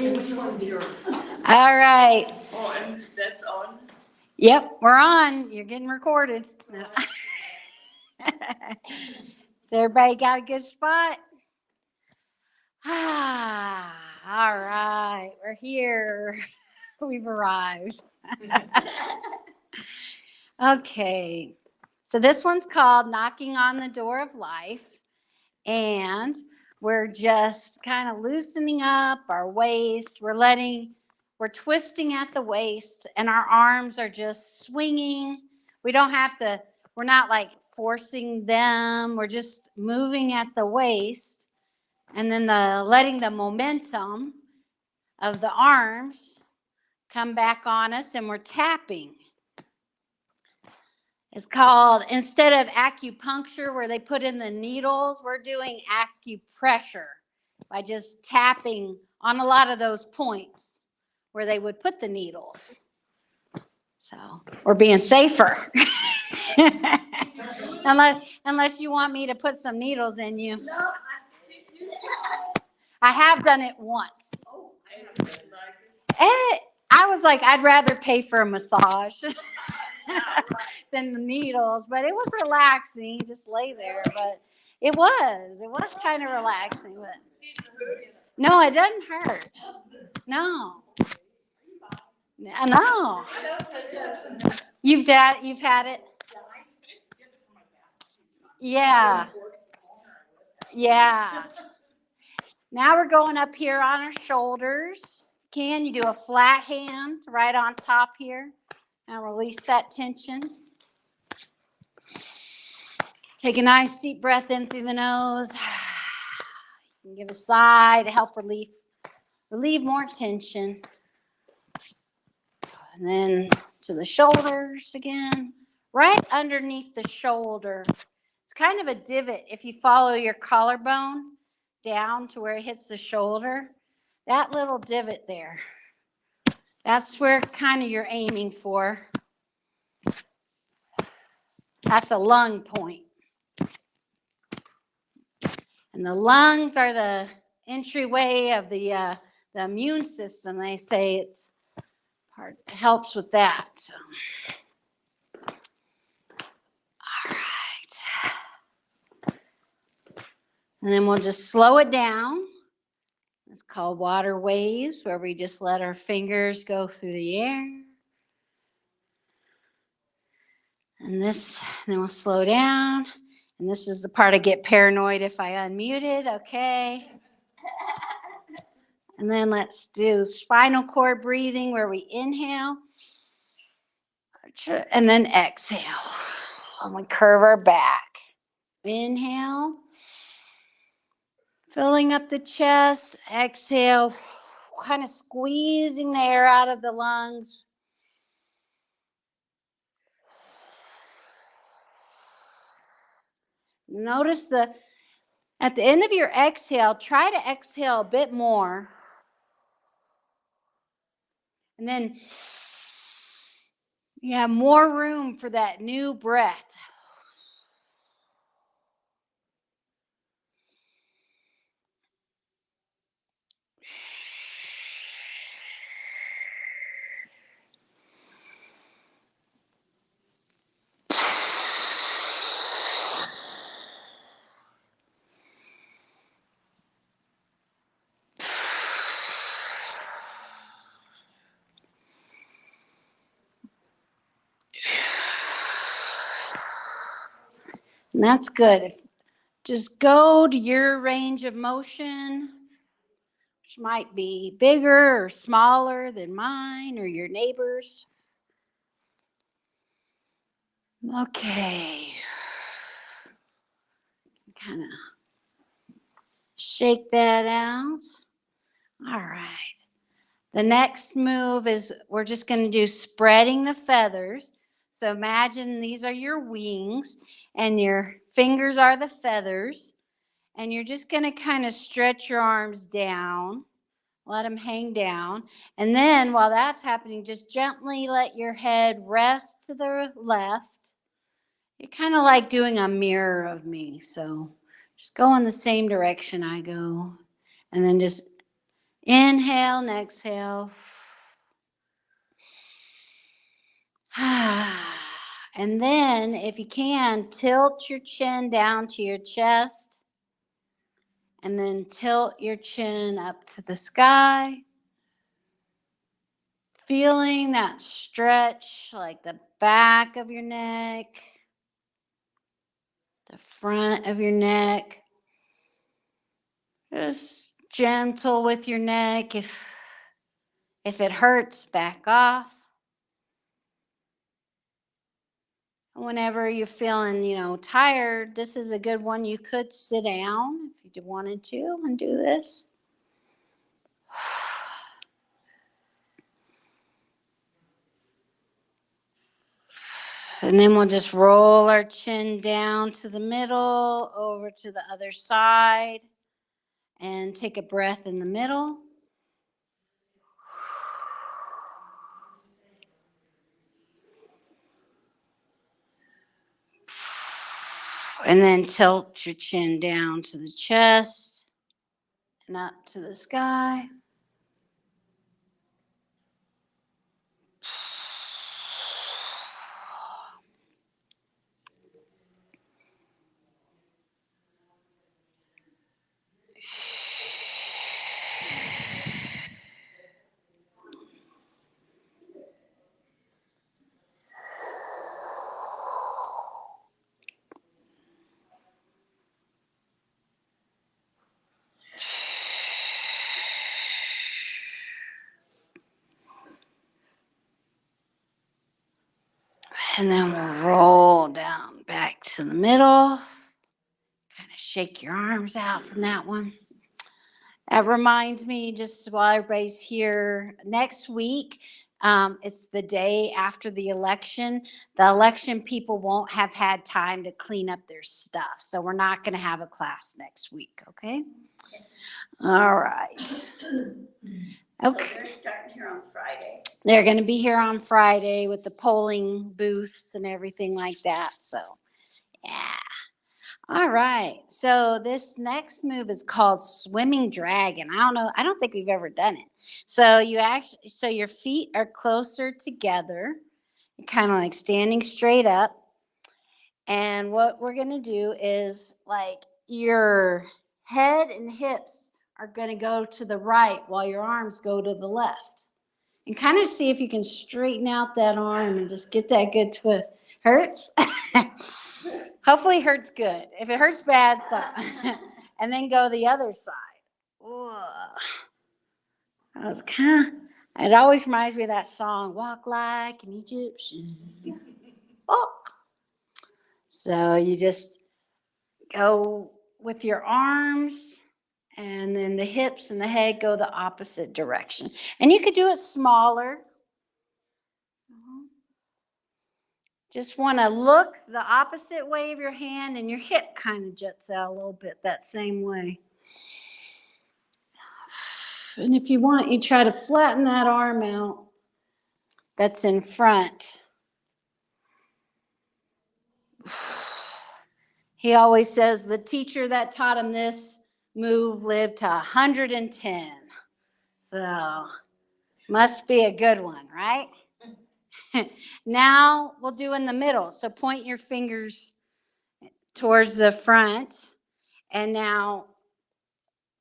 Which one's yours? All right. Oh, and that's on? Yep, we're on. You're getting recorded. So everybody got a good spot? Ah, all right. We're here. We've arrived. Okay. So this one's called Knocking on the Door of Life. And we're just kind of loosening up our waist. We're twisting at the waist, and our arms are just swinging. We're not like forcing them. We're just moving at the waist, and then letting the momentum of the arms come back on us, and we're tapping. It's called, instead of acupuncture where they put in the needles, we're doing acupressure by just tapping on a lot of those points where they would put the needles. So we're being safer. unless you want me to put some needles in you. No, I have done it once. oh, I have to like I was like, I'd rather pay for a massage it. Yeah, right. than the needles, but it was relaxing. You just lay there, but it was kind of relaxing. But no, it doesn't hurt. No, no. You've had it. Yeah, yeah. Now we're going up here on our shoulders. Can you do a flat hand right on top here? Now release that tension. Take a nice deep breath in through the nose. You can give a sigh to help relieve more tension. And then to the shoulders again, right underneath the shoulder. It's kind of a divot if you follow your collarbone down to where it hits the shoulder. That little divot there. That's where kind of you're aiming for. That's a lung point. And the lungs are the entryway of the immune system. They say it helps with that. So. All right. And then we'll just slow it down. It's called water waves, where we just let our fingers go through the air. And then we'll slow down. And this is the part I get paranoid if I unmute it. Okay. And then let's do spinal cord breathing, where we inhale and then exhale. And we curve our back. Inhale, filling up the chest. Exhale, kind of squeezing the air out of the lungs. Notice at the end of your exhale, try to exhale a bit more. And then you have more room for that new breath. And that's good. Just go to your range of motion, which might be bigger or smaller than mine or your neighbor's. Okay. Kind of shake that out. All right. The next move is we're just going to do spreading the feathers. So imagine these are your wings and your fingers are the feathers. And you're just going to kind of stretch your arms down, let them hang down. And then while that's happening, just gently let your head rest to the left. You're kind of like doing a mirror of me. So just go in the same direction I go. And then just Inhale and exhale. And then, if you can, tilt your chin down to your chest. And then tilt your chin up to the sky. Feeling that stretch, like the back of your neck, the front of your neck. Just gentle with your neck. If it hurts, back off. Whenever you're feeling, tired, this is a good one. You could sit down if you wanted to and do this. And then we'll just roll our chin down to the middle, over to the other side, and take a breath in the middle. And then tilt your chin down to the chest and up to the sky. And then we'll roll down back to the middle. Kind of shake your arms out from that one. That reminds me, just while everybody's here, next week, it's the day after the election. The election people won't have had time to clean up their stuff. So we're not going to have a class next week, okay? All right. Okay. So they're starting here on Friday. They're going to be here on Friday with the polling booths and everything like that. So, yeah. All right. So this next move is called swimming dragon. I don't think we've ever done it. So your feet are closer together, kind of like standing straight up. And what we're going to do is like your head and hips are going to go to the right while your arms go to the left. And kind of see if you can straighten out that arm and just get that good twist. Hurts? Hopefully it hurts good. If it hurts bad, stop. And then go the other side. That was it always reminds me of that song, Walk Like an Egyptian. Oh. So you just go with your arms, and then the hips and the head go the opposite direction. And you could do it smaller. Just want to look the opposite way of your hand, and your hip kind of juts out a little bit that same way. And if you want, you try to flatten that arm out that's in front. He always says the teacher that taught him this move lived to 110. So, must be a good one, right? Now we'll do in the middle. So point your fingers towards the front. And now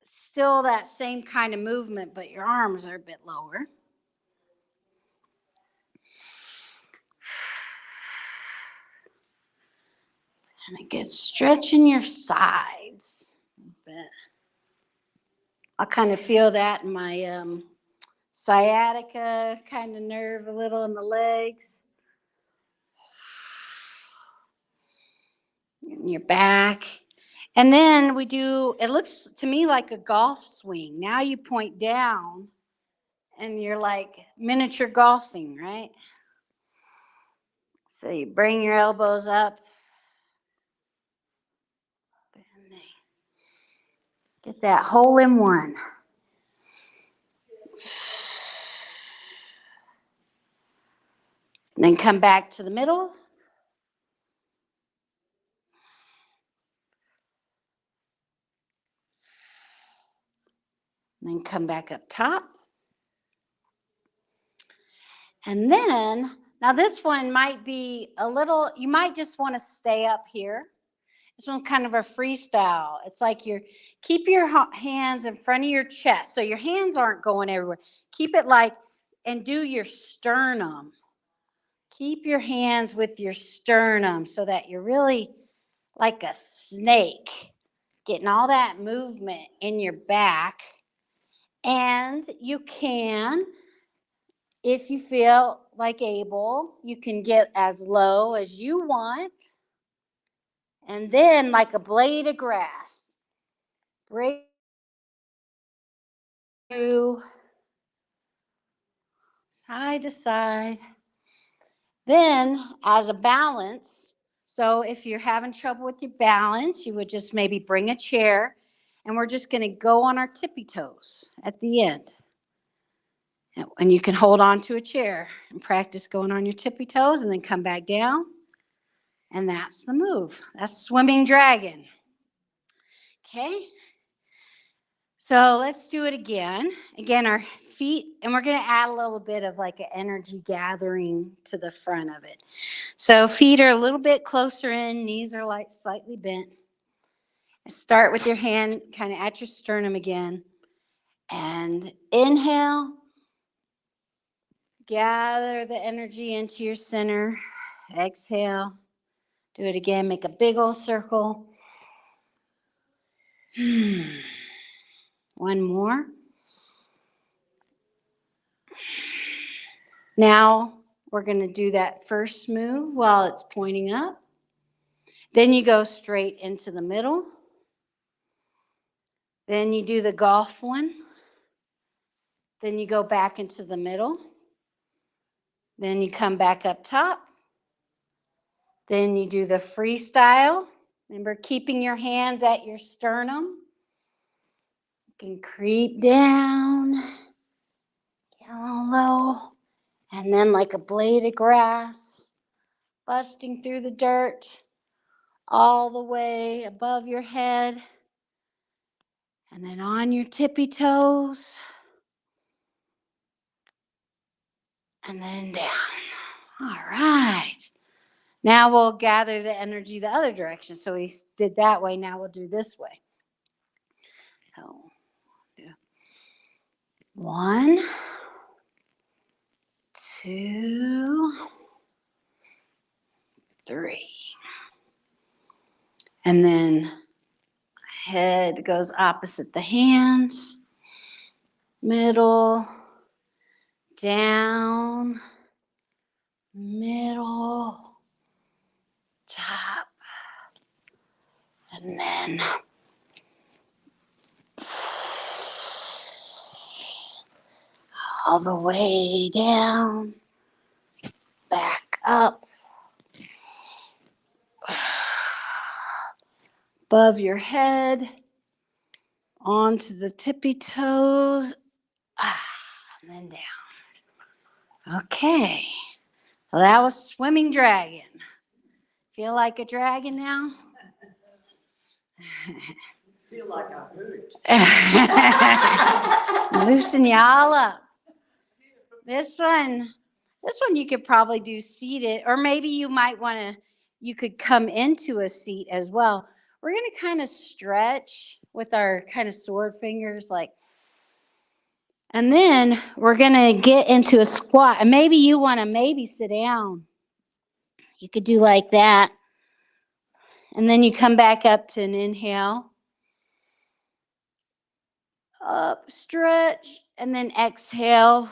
still that same kind of movement, but your arms are a bit lower. And it gets stretching your sides a bit. I kind of feel that in my sciatica kind of nerve a little in the legs. In your back. And then we do, it looks to me like a golf swing. Now you point down and you're like miniature golfing, right? So you bring your elbows up. Get that hole in one. And then come back to the middle. And then come back up top. And then, now this one might be a little, you might just want to stay up here. This one's kind of a freestyle. It's like keep your hands in front of your chest. So your hands aren't going everywhere. Keep it like, and do your sternum. Keep your hands with your sternum so that you're really like a snake, getting all that movement in your back. And you can, if you feel like able, you can get as low as you want. And then like a blade of grass, break through side to side. Then as a balance, so if you're having trouble with your balance, you would just maybe bring a chair, and we're just going to go on our tippy toes at the end. And you can hold on to a chair and practice going on your tippy toes and then come back down. And that's the move. That's swimming dragon. Okay. So let's do it again. Again, our feet, and we're going to add a little bit of like an energy gathering to the front of it. So feet are a little bit closer in, knees are like slightly bent. Start with your hand kind of at your sternum again. And inhale. Gather the energy into your center. Exhale. Do it again. Make a big old circle. One more. Now we're going to do that first move while it's pointing up. Then you go straight into the middle. Then you do the golf one. Then you go back into the middle. Then you come back up top. Then you do the freestyle. Remember, keeping your hands at your sternum. You can creep down, down low, and then like a blade of grass, busting through the dirt, all the way above your head, and then on your tippy toes, and then down. All right. Now we'll gather the energy the other direction. So we did that way. Now we'll do this way. So, 1, 2, 3. And then head goes opposite the hands. Middle, down, middle, top, and then all the way down, back up, above your head, onto the tippy toes, and then down. Okay, well, that was swimming dragon. Feel like a dragon now? Feel like I heard. Loosen y'all up. This one you could probably do seated, or maybe you could come into a seat as well. We're going to kind of stretch with our kind of sword fingers, and then we're going to get into a squat. And maybe you want to sit down. You could do like that. And then you come back up to an inhale. Up, stretch, and then exhale.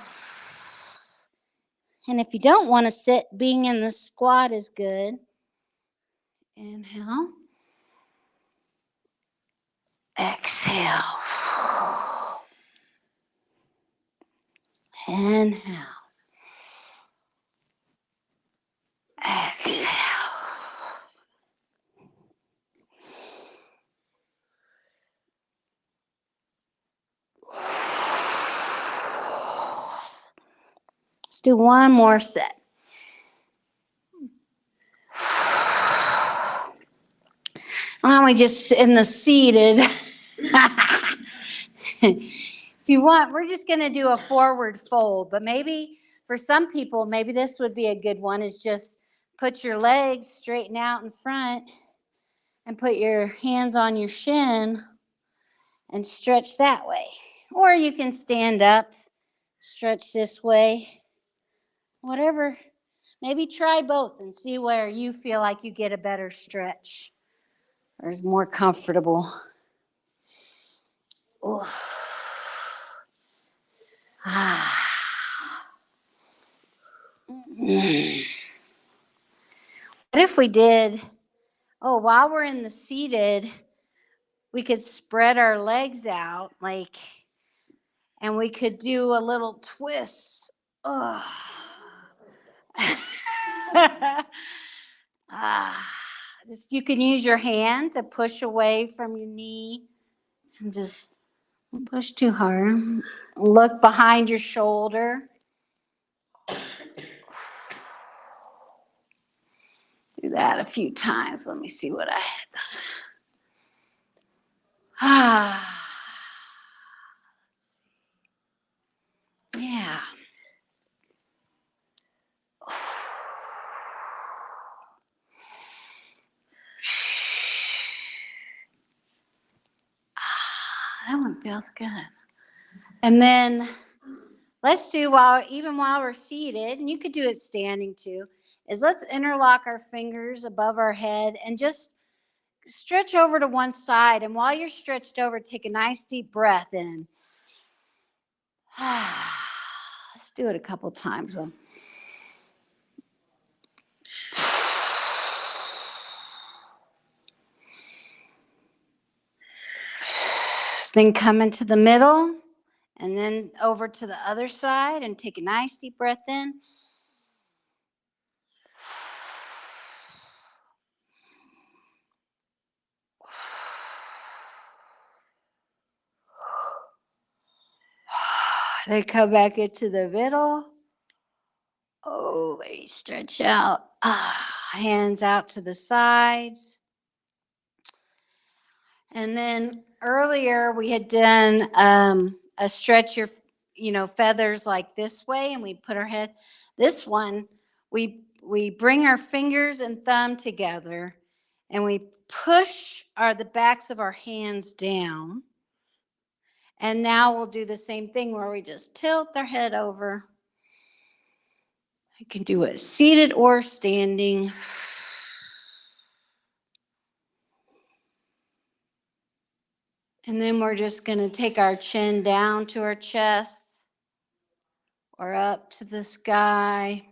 And if you don't want to sit, being in the squat is good. Inhale. Exhale. Inhale. Exhale. Let's do one more set. Why don't we just sit in the seated? If If you want, we're just going to do a forward fold, but maybe for some people, maybe this would be a good one, is just put your legs straighten out in front and put your hands on your shin and stretch that way. Or you can stand up, stretch this way, whatever. Maybe try both and see where you feel like you get a better stretch or is more comfortable. Ooh. Ah. What if we did, while we're in the seated, we could spread our legs out and we could do a little twist. Oh. Just, you can use your hand to push away from your knee and just don't push too hard. Look behind your shoulder. Do that a few times. Let me see what I had. Yeah. That one feels good. And then let's do, while we're seated, and you could do it standing too, is let's interlock our fingers above our head and just stretch over to one side. And while you're stretched over, take a nice deep breath in. Let's do it a couple times. Then come into the middle and then over to the other side and take a nice deep breath in. Then come back into the middle. Maybe stretch out. Hands out to the sides. And then earlier we had done a stretch your, feathers like this way, and we put our head. This one, we bring our fingers and thumb together, and we push the backs of our hands down. And now we'll do the same thing where we just tilt our head over. You can do it seated or standing. And then we're just going to take our chin down to our chest or up to the sky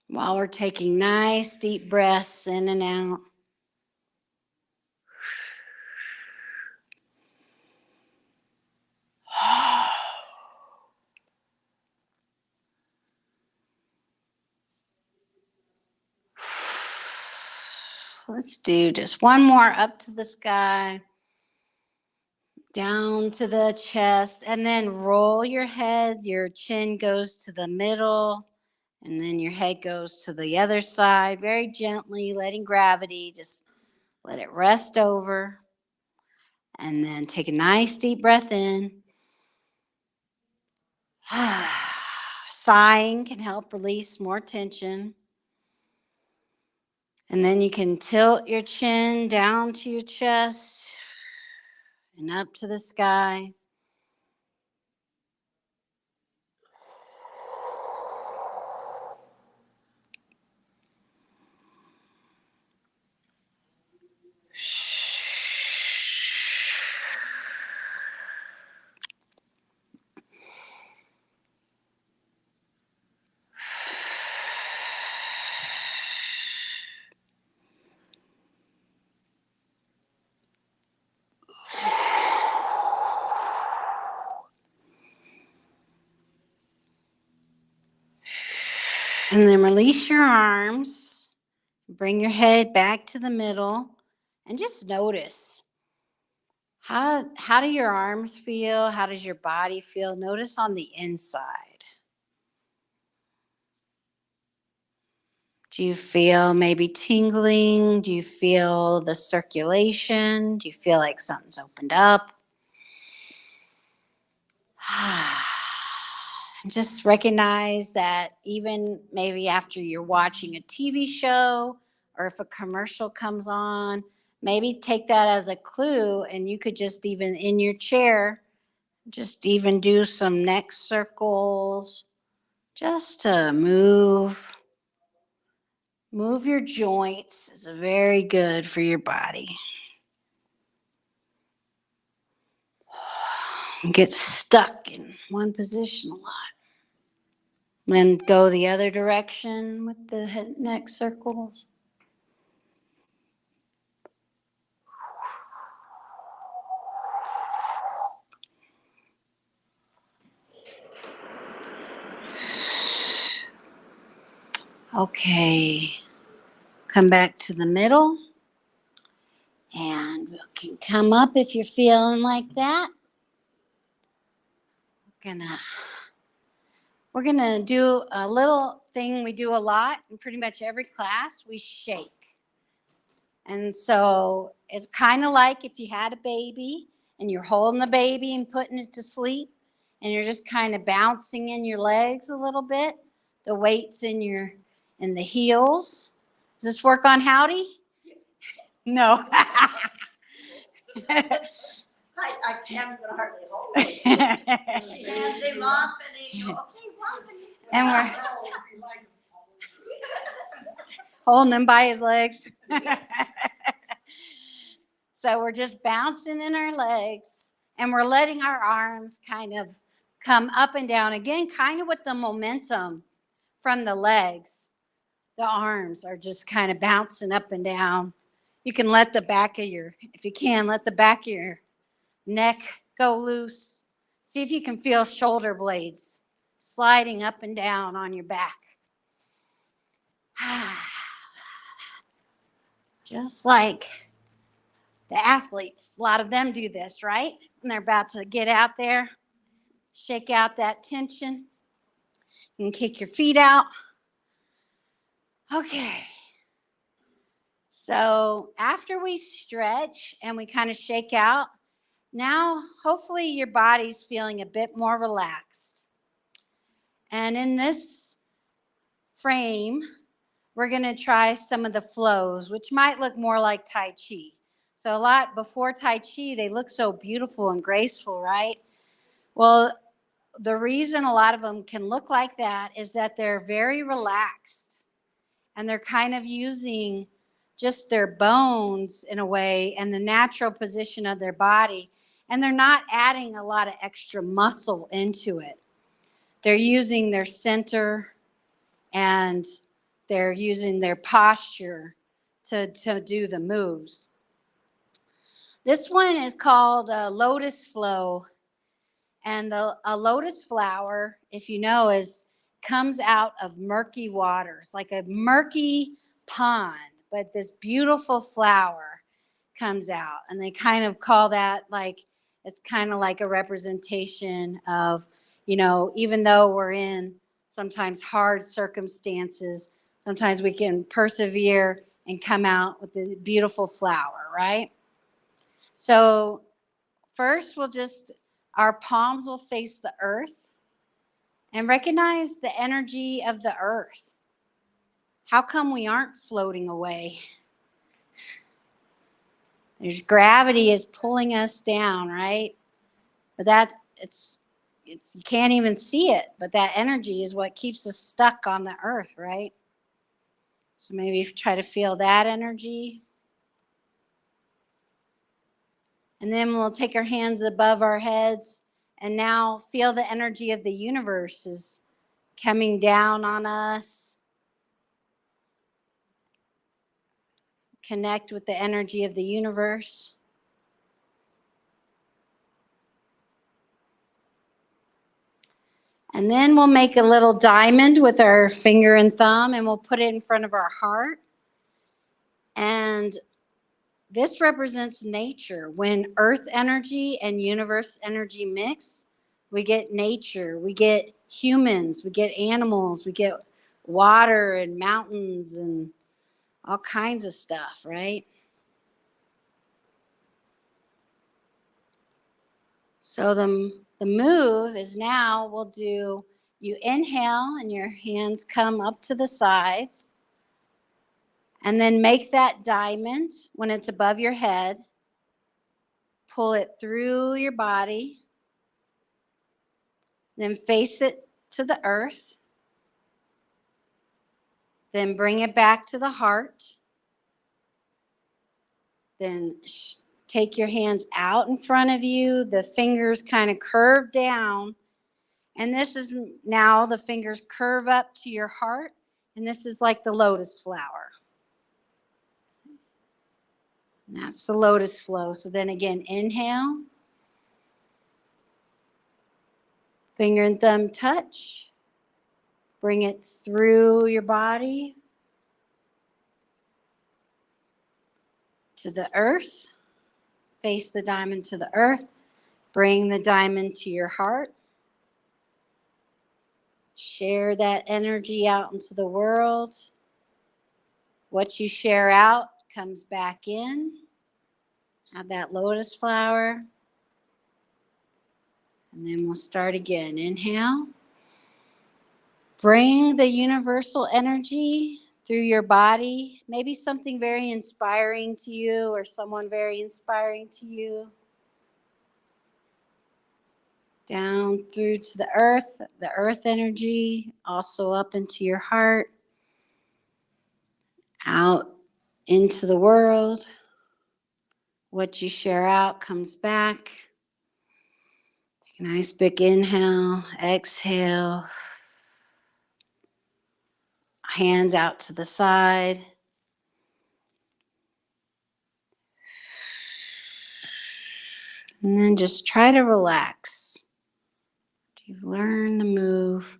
while we're taking nice deep breaths in and out. Let's do just one more up to the sky, down to the chest, and then roll your head. Your chin goes to the middle, and then your head goes to the other side, very gently, letting gravity just let it rest over. And then take a nice deep breath in. Sighing can help release more tension. And then you can tilt your chin down to your chest and up to the sky. And then release your arms. Bring your head back to the middle and just notice. How do your arms feel? How does your body feel? Notice on the inside. Do you feel maybe tingling? Do you feel the circulation? Do you feel like something's opened up? And just recognize that even maybe after you're watching a TV show or if a commercial comes on, maybe take that as a clue and you could just even in your chair, just even do some neck circles just to move your joints. Is very good for your body. Get stuck in one position a lot. Then go the other direction with the head neck circles. Okay, come back to the middle. And we can come up if you're feeling like that. We're gonna do a little thing we do a lot in pretty much every class. We shake. And so it's kind of like if you had a baby and you're holding the baby and putting it to sleep and you're just kind of bouncing in your legs a little bit. The weight's in the heels. Does this work on Howdy? No. I can't even hardly hold him. He hands him off and he goes, okay, Robin. And we're holding him by his legs. So we're just bouncing in our legs and we're letting our arms kind of come up and down again, kind of with the momentum from the legs. The arms are just kind of bouncing up and down. You can let the back of if you can, let the back of your neck go loose. See if you can feel shoulder blades sliding up and down on your back. Just like the athletes, a lot of them do this, right? And they're about to get out there, shake out that tension. You can kick your feet out. Okay. So after we stretch and we kind of shake out, now hopefully your body's feeling a bit more relaxed. And in this frame, we're going to try some of the flows, which might look more like Tai Chi. So a lot before Tai Chi, they look so beautiful and graceful, right? Well, the reason a lot of them can look like that is that they're very relaxed and they're kind of using just their bones in a way and the natural position of their body. And they're not adding a lot of extra muscle into it. They're using their center and they're using their posture to do the moves. This one is called a lotus flow. And a lotus flower, if you know, comes out of murky waters, like a murky pond, but this beautiful flower comes out. And they kind of call that it's kind of like a representation of, even though we're in sometimes hard circumstances, sometimes we can persevere and come out with a beautiful flower, right? So first our palms will face the earth and recognize the energy of the earth. How come we aren't floating away? There's gravity is pulling us down, right? But you can't even see it, but that energy is what keeps us stuck on the earth, right? So maybe try to feel that energy. And then we'll take our hands above our heads and now feel the energy of the universe is coming down on us. Connect with the energy of the universe. And then we'll make a little diamond with our finger and thumb and we'll put it in front of our heart. And this represents nature. When earth energy and universe energy mix, we get nature, we get humans, we get animals, we get water and mountains and all kinds of stuff, right? So The move is now we'll do, you inhale and your hands come up to the sides. And then make that diamond when it's above your head. Pull it through your body. Then face it to the earth. Then bring it back to the heart. Then take your hands out in front of you. The fingers kind of curve down. And this is now the fingers curve up to your heart. And this is like the lotus flower. And that's the lotus flow. So then again, inhale. Finger and thumb touch. Bring it through your body to the earth. Face the diamond to the earth. Bring the diamond to your heart. Share that energy out into the world. What you share out comes back in. Have that lotus flower. And then we'll start again. Inhale. Bring the universal energy through your body. Maybe something very inspiring to you or someone very inspiring to you. Down through to the earth energy, also up into your heart. Out into the world. What you share out comes back. Take a nice big inhale, exhale. Hands out to the side. And then just try to relax. You learn to move.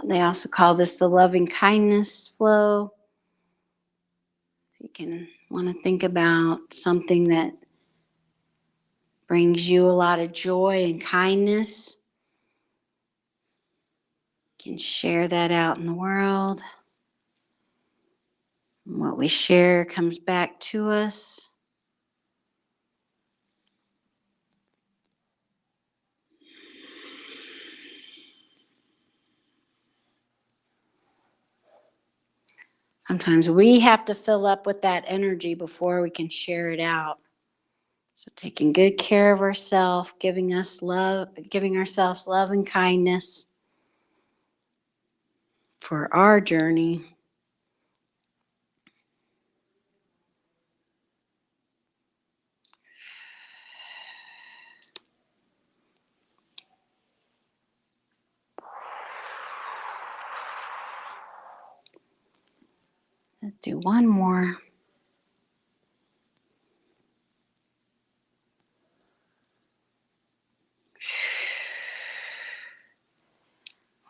They also call this the loving kindness flow. You can want to think about something that brings you a lot of joy and kindness. You can share that out in the world. And what we share comes back to us. Sometimes we have to fill up with that energy before we can share it out. So taking good care of ourselves, giving ourselves love and kindness for our journey. Let's do one more.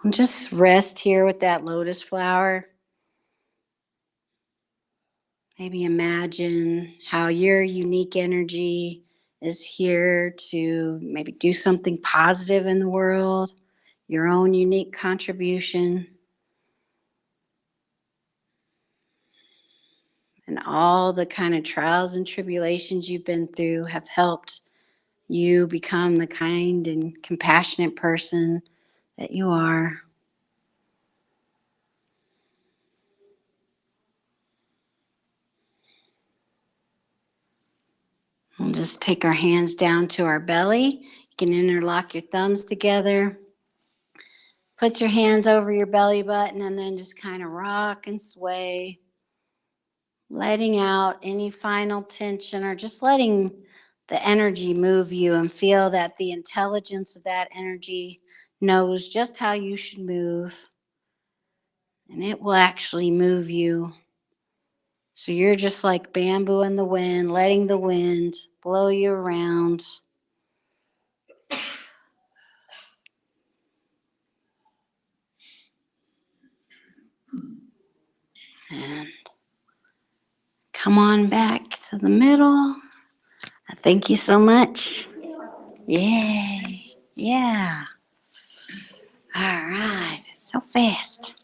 And just rest here with that lotus flower. Maybe imagine how your unique energy is here to maybe do something positive in the world, your own unique contribution. And all the kind of trials and tribulations you've been through have helped you become the kind and compassionate person that you are. We'll just take our hands down to our belly. You can interlock your thumbs together. Put your hands over your belly button and then just kind of rock and sway, letting out any final tension or just letting the energy move you and feel that the intelligence of that energy knows just how you should move. And it will actually move you. So you're just like bamboo in the wind, letting the wind blow you around. And come on back to the middle. Thank you so much. Yay. Yeah. All right, so fast.